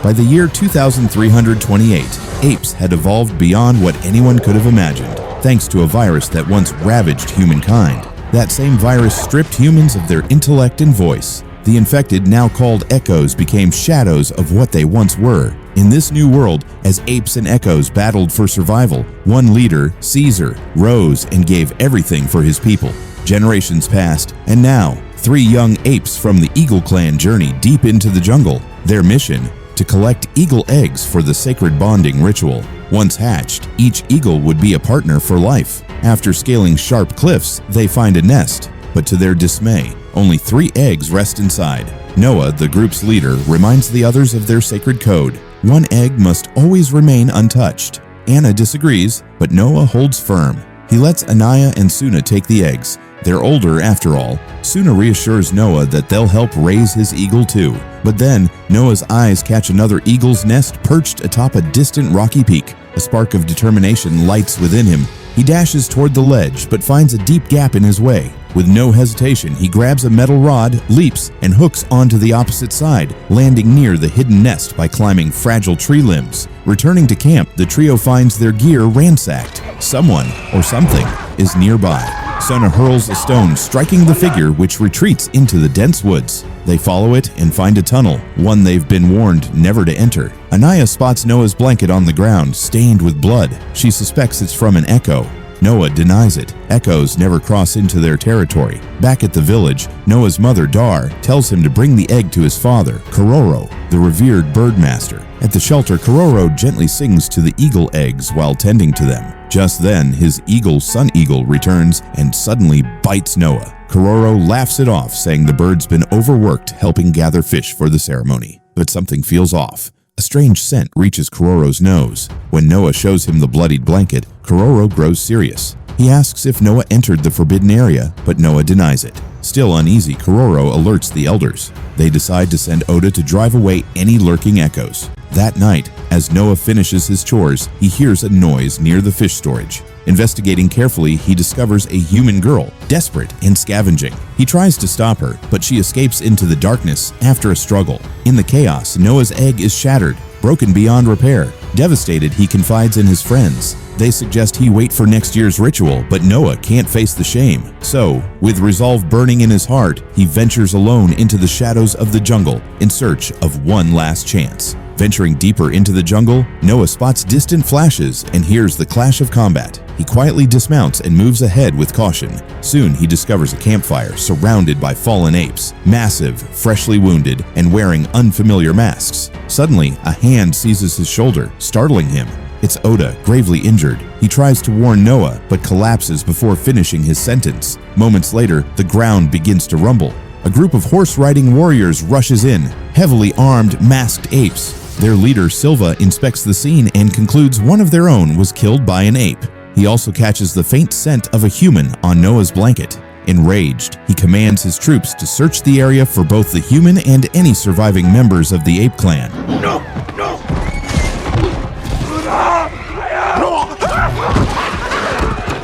By the year 2328, apes had evolved beyond what anyone could have imagined, thanks to a virus that once ravaged humankind. That same virus stripped humans of their intellect and voice. The infected, now called echoes, became shadows of what they once were. In this new world, as apes and echoes battled for survival, one leader, Caesar, rose and gave everything for his people. Generations passed, and now, 3 young apes from the Eagle clan journey deep into the jungle. Their mission? To collect eagle eggs for the sacred bonding ritual. Once hatched, each eagle would be a partner for life. After scaling sharp cliffs, they find a nest, but to their dismay, only 3 eggs rest inside. Noah, the group's leader, reminds the others of their sacred code. 1 egg must always remain untouched. Anna disagrees, but Noah holds firm. He lets Anaya and Suna take the eggs. They're older after all. Suna reassures Noah that they'll help raise his eagle too. But then, Noah's eyes catch another eagle's nest perched atop a distant rocky peak. A spark of determination lights within him. He dashes toward the ledge, but finds a deep gap in his way. With no hesitation, he grabs a metal rod, leaps, and hooks onto the opposite side, landing near the hidden nest by climbing fragile tree limbs. Returning to camp, the trio finds their gear ransacked. Someone, or something, is nearby. Suna hurls a stone, striking the figure, which retreats into the dense woods. They follow it and find a tunnel, one they've been warned never to enter. Anaya spots Noah's blanket on the ground, stained with blood. She suspects it's from an echo. Noah denies it. Echoes never cross into their territory. Back at the village, Noah's mother, Dar, tells him to bring the egg to his father, Kororo, the revered birdmaster. At the shelter, Kororo gently sings to the eagle eggs while tending to them. Just then, his eagle, Sun Eagle, returns and suddenly bites Noah. Kororo laughs it off, saying the bird's been overworked helping gather fish for the ceremony. But something feels off. A strange scent reaches Kororo's nose. When Noah shows him the bloodied blanket, Kororo grows serious. He asks if Noah entered the forbidden area, but Noah denies it. Still uneasy, Kororo alerts the elders. They decide to send Oda to drive away any lurking echoes. That night, as Noah finishes his chores, he hears a noise near the fish storage. Investigating carefully, he discovers a human girl, desperate and scavenging. He tries to stop her, but she escapes into the darkness after a struggle. In the chaos, Noah's egg is shattered, broken beyond repair. Devastated, he confides in his friends. They suggest he wait for next year's ritual, but Noah can't face the shame. So, with resolve burning in his heart, he ventures alone into the shadows of the jungle in search of one last chance. Venturing deeper into the jungle, Noah spots distant flashes and hears the clash of combat. He quietly dismounts and moves ahead with caution. Soon he discovers a campfire surrounded by fallen apes, massive, freshly wounded, and wearing unfamiliar masks. Suddenly, a hand seizes his shoulder, startling him. It's Oda, gravely injured. He tries to warn Noah, but collapses before finishing his sentence. Moments later, the ground begins to rumble. A group of horse-riding warriors rushes in, heavily armed, masked apes. Their leader, Silva, inspects the scene and concludes one of their own was killed by an ape. He also catches the faint scent of a human on Noah's blanket. Enraged, he commands his troops to search the area for both the human and any surviving members of the ape clan. No!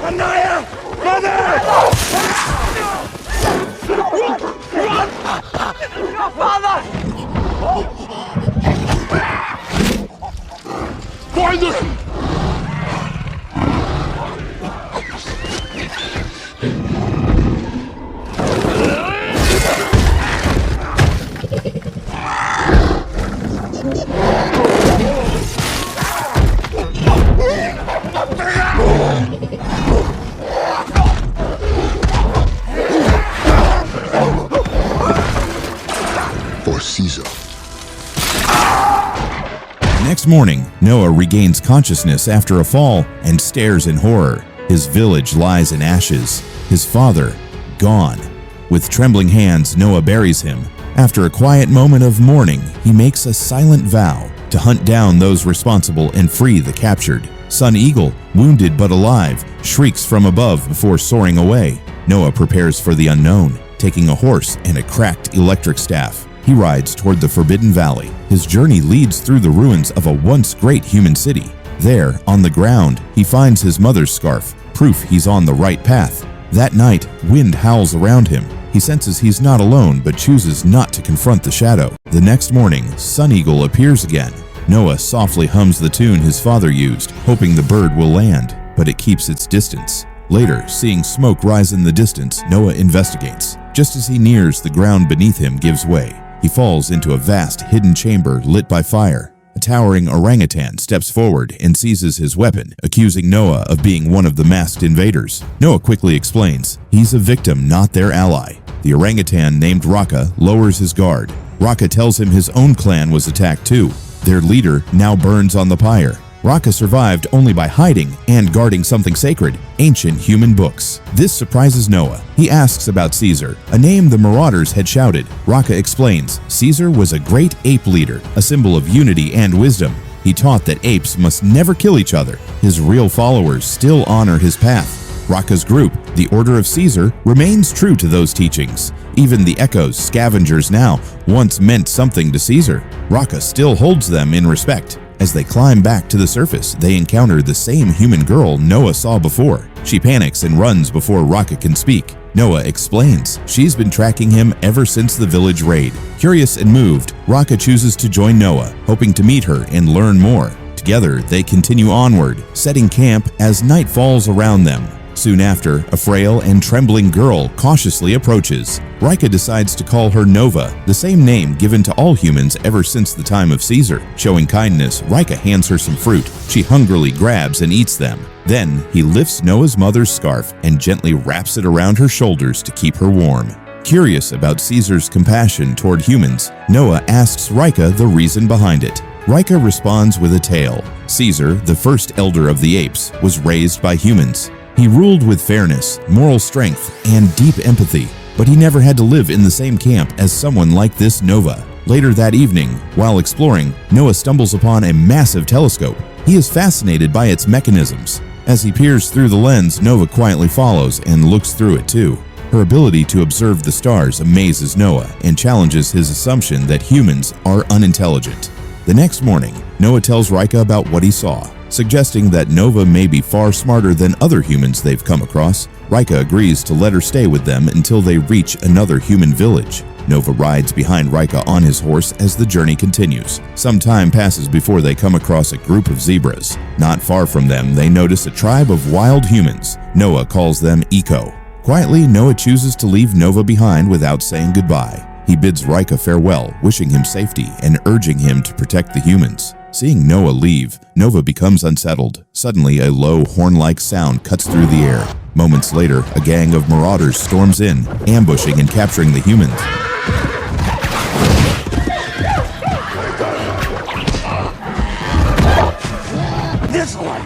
Anaya! Mother! Father! Find them! For Caesar. Next morning, Noah regains consciousness after a fall and stares in horror. His village lies in ashes. His father, gone. With trembling hands, Noah buries him. After a quiet moment of mourning, he makes a silent vow to hunt down those responsible and free the captured. Sun Eagle, wounded but alive, shrieks from above before soaring away. Noah prepares for the unknown, taking a horse and a cracked electric staff. He rides toward the Forbidden Valley. His journey leads through the ruins of a once great human city. There, on the ground, he finds his mother's scarf, proof he's on the right path. That night, wind howls around him. He senses he's not alone but chooses not to confront the shadow. The next morning, Sun Eagle appears again. Noah softly hums the tune his father used, hoping the bird will land, but it keeps its distance. Later, seeing smoke rise in the distance, Noah investigates. Just as he nears, the ground beneath him gives way. He falls into a vast hidden chamber lit by fire. A towering orangutan steps forward and seizes his weapon, accusing Noah of being one of the masked invaders. Noah quickly explains he's a victim, not their ally. The orangutan named Raka lowers his guard. Raka tells him his own clan was attacked too. Their leader now burns on the pyre. Raka survived only by hiding and guarding something sacred, ancient human books. This surprises Noah. He asks about Caesar, a name the Marauders had shouted. Raka explains Caesar was a great ape leader, a symbol of unity and wisdom. He taught that apes must never kill each other. His real followers still honor his path. Raka's group, the Order of Caesar, remains true to those teachings. Even the Echoes, scavengers now, once meant something to Caesar. Raka still holds them in respect. As they climb back to the surface, they encounter the same human girl Noah saw before. She panics and runs before Raka can speak. Noah explains she's been tracking him ever since the village raid. Curious and moved, Raka chooses to join Noah, hoping to meet her and learn more. Together, they continue onward, setting camp as night falls around them. Soon after, a frail and trembling girl cautiously approaches. Rika decides to call her Nova, the same name given to all humans ever since the time of Caesar. Showing kindness, Rika hands her some fruit. She hungrily grabs and eats them. Then, he lifts Noah's mother's scarf and gently wraps it around her shoulders to keep her warm. Curious about Caesar's compassion toward humans, Noah asks Rika the reason behind it. Rika responds with a tale. Caesar, the first elder of the apes, was raised by humans. He ruled with fairness, moral strength, and deep empathy, but he never had to live in the same camp as someone like this Nova. Later that evening, while exploring, Noah stumbles upon a massive telescope. He is fascinated by its mechanisms. As he peers through the lens, Nova quietly follows and looks through it too. Her ability to observe the stars amazes Noah and challenges his assumption that humans are unintelligent. The next morning, Noah tells Rika about what he saw, suggesting that Nova may be far smarter than other humans they've come across. Rika agrees to let her stay with them until they reach another human village. Nova rides behind Rika on his horse as the journey continues. Some time passes before they come across a group of zebras. Not far from them, they notice a tribe of wild humans. Noah calls them Eco. Quietly, Noah chooses to leave Nova behind without saying goodbye. He bids Rika farewell, wishing him safety and urging him to protect the humans. Seeing Noah leave, Nova becomes unsettled. Suddenly, a low, horn-like sound cuts through the air. Moments later, a gang of marauders storms in, ambushing and capturing the humans. This one.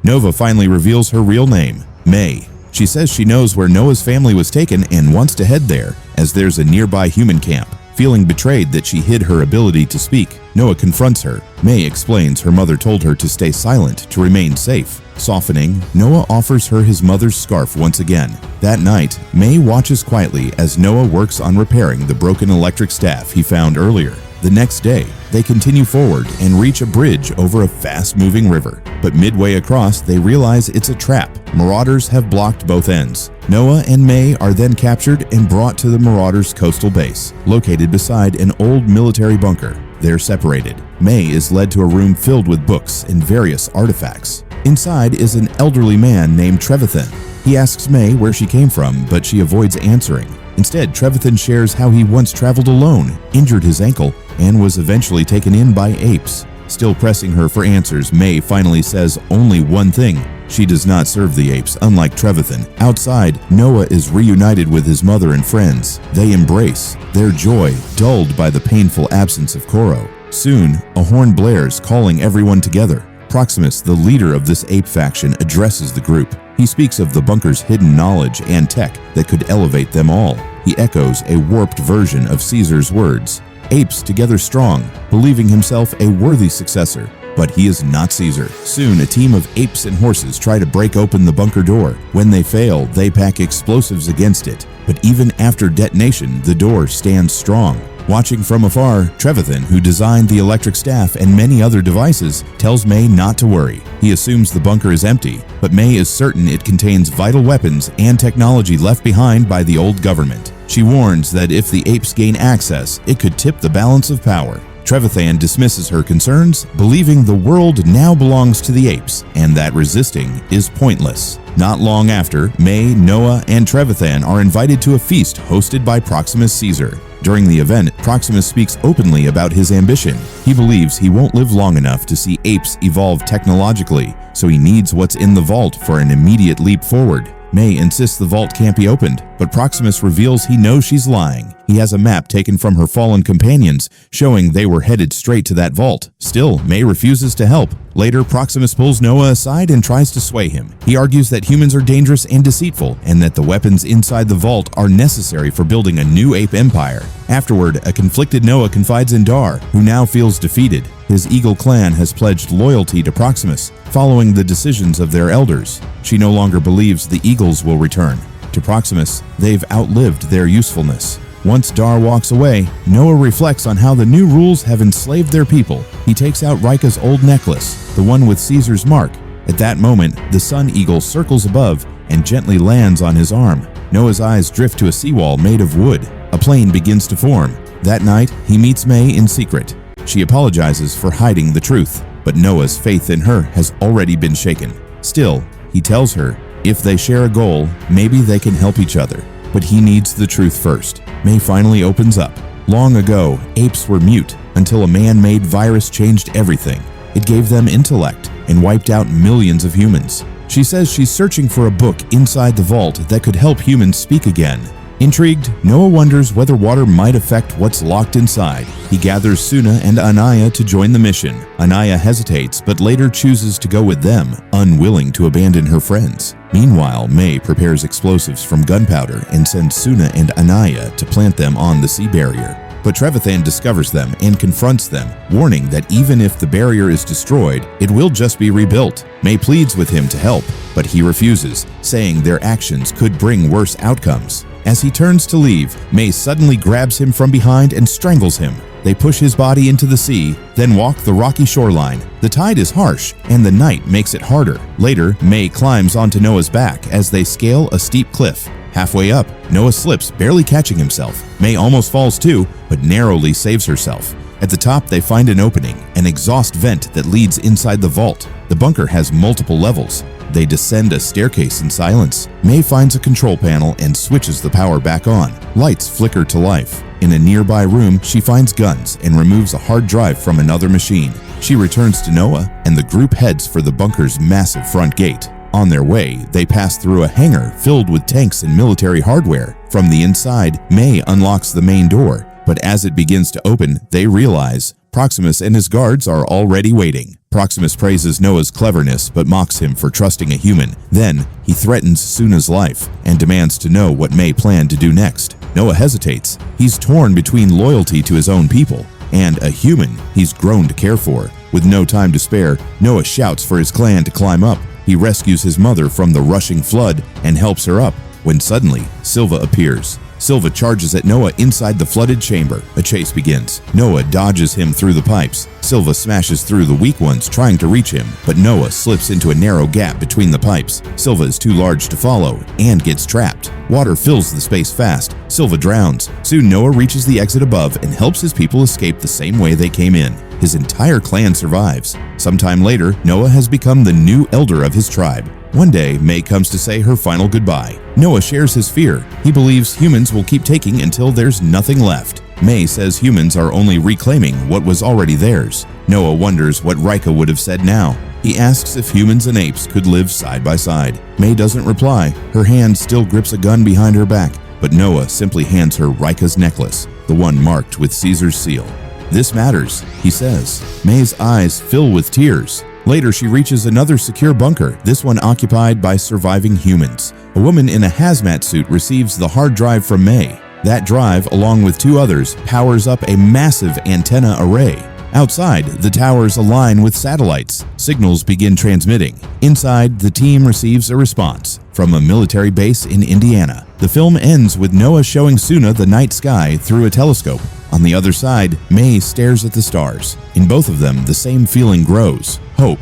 Nova finally reveals her real name, May. She says she knows where Noah's family was taken and wants to head there, as there's a nearby human camp. Feeling betrayed that she hid her ability to speak, Noah confronts her. May explains her mother told her to stay silent to remain safe. Softening, Noah offers her his mother's scarf once again. That night, May watches quietly as Noah works on repairing the broken electric staff he found earlier. The next day, they continue forward and reach a bridge over a fast-moving river. But midway across, they realize it's a trap. Marauders have blocked both ends. Noah and May are then captured and brought to the Marauders' coastal base, located beside an old military bunker. They're separated. May is led to a room filled with books and various artifacts. Inside is an elderly man named Trevathan. He asks May where she came from, but she avoids answering. Instead, Trevathan shares how he once traveled alone, injured his ankle, and was eventually taken in by apes. Still pressing her for answers, May finally says only one thing. She does not serve the apes, unlike Trevathan. Outside, Noah is reunited with his mother and friends. They embrace, their joy dulled by the painful absence of Koro. Soon, a horn blares, calling everyone together. Proximus, the leader of this ape faction, addresses the group. He speaks of the bunker's hidden knowledge and tech that could elevate them all. He echoes a warped version of Caesar's words. Apes together strong, believing himself a worthy successor. But he is not Caesar. Soon, a team of apes and horses try to break open the bunker door. When they fail, they pack explosives against it. But even after detonation, the door stands strong. Watching from afar, Trevathan, who designed the electric staff and many other devices, tells May not to worry. He assumes the bunker is empty, but May is certain it contains vital weapons and technology left behind by the old government. She warns that if the apes gain access, it could tip the balance of power. Trevathan dismisses her concerns, believing the world now belongs to the apes and that resisting is pointless. Not long after, May, Noah, and Trevathan are invited to a feast hosted by Proximus Caesar. During the event, Proximus speaks openly about his ambition. He believes he won't live long enough to see apes evolve technologically, so he needs what's in the vault for an immediate leap forward. May insists the vault can't be opened, but Proximus reveals he knows she's lying. He has a map taken from her fallen companions, showing they were headed straight to that vault. Still, May refuses to help. Later, Proximus pulls Noah aside and tries to sway him. He argues that humans are dangerous and deceitful, and that the weapons inside the vault are necessary for building a new ape empire. Afterward, a conflicted Noah confides in Dar, who now feels defeated. His Eagle clan has pledged loyalty to Proximus, following the decisions of their elders. She no longer believes the Eagles will return. To Proximus, they've outlived their usefulness. Once Dar walks away, Noah reflects on how the new rules have enslaved their people. He takes out Rika's old necklace, the one with Caesar's mark. At that moment, the Sun Eagle circles above and gently lands on his arm. Noah's eyes drift to a seawall made of wood. A plane begins to form. That night, he meets May in secret. She apologizes for hiding the truth, but Noah's faith in her has already been shaken. Still, he tells her, if they share a goal, maybe they can help each other. But he needs the truth first. May finally opens up. Long ago, apes were mute until a man-made virus changed everything. It gave them intellect and wiped out millions of humans. She says she's searching for a book inside the vault that could help humans speak again. Intrigued, Noah wonders whether water might affect what's locked inside. He gathers Suna and Anaya to join the mission. Anaya hesitates, but later chooses to go with them, unwilling to abandon her friends. Meanwhile, May prepares explosives from gunpowder and sends Suna and Anaya to plant them on the sea barrier. But Trevathan discovers them and confronts them, warning that even if the barrier is destroyed, it will just be rebuilt. May pleads with him to help, but he refuses, saying their actions could bring worse outcomes. As he turns to leave, May suddenly grabs him from behind and strangles him. They push his body into the sea, then walk the rocky shoreline. The tide is harsh, and the night makes it harder. Later, May climbs onto Noah's back as they scale a steep cliff. Halfway up, Noah slips, barely catching himself. May almost falls too, but narrowly saves herself. At the top, they find an opening, an exhaust vent that leads inside the vault. The bunker has multiple levels. They descend a staircase in silence. May finds a control panel and switches the power back on. Lights flicker to life. In a nearby room, she finds guns and removes a hard drive from another machine. She returns to Noah, and the group heads for the bunker's massive front gate. On their way, they pass through a hangar filled with tanks and military hardware. From the inside, May unlocks the main door, but as it begins to open, they realize Proximus and his guards are already waiting. Proximus praises Noah's cleverness but mocks him for trusting a human. Then, he threatens Suna's life and demands to know what May planned to do next. Noah hesitates. He's torn between loyalty to his own people and a human he's grown to care for. With no time to spare, Noah shouts for his clan to climb up. He rescues his mother from the rushing flood and helps her up, when suddenly, Silva appears. Silva charges at Noah inside the flooded chamber. A chase begins. Noah dodges him through the pipes. Silva smashes through the weak ones trying to reach him, but Noah slips into a narrow gap between the pipes. Silva is too large to follow and gets trapped. Water fills the space fast. Silva drowns. Soon Noah reaches the exit above and helps his people escape the same way they came in. His entire clan survives. Sometime later, Noah has become the new elder of his tribe. One day, May comes to say her final goodbye. Noah shares his fear. He believes humans will keep taking until there's nothing left. May says humans are only reclaiming what was already theirs. Noah wonders what Rika would have said now. He asks if humans and apes could live side by side. May doesn't reply. Her hand still grips a gun behind her back, but Noah simply hands her Rika's necklace, the one marked with Caesar's seal. "This matters," he says. May's eyes fill with tears. Later, she reaches another secure bunker, this one occupied by surviving humans. A woman in a hazmat suit receives the hard drive from May. That drive, along with two others, powers up a massive antenna array. Outside, the towers align with satellites. Signals begin transmitting. Inside, the team receives a response from a military base in Indiana. The film ends with Noah showing Suna the night sky through a telescope. On the other side, May stares at the stars. In both of them, the same feeling grows: hope.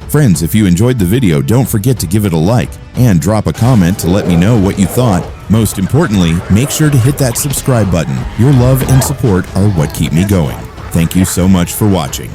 Friends, if you enjoyed the video, don't forget to give it a like and drop a comment to let me know what you thought. Most importantly, make sure to hit that subscribe button. Your love and support are what keep me going. Thank you so much for watching.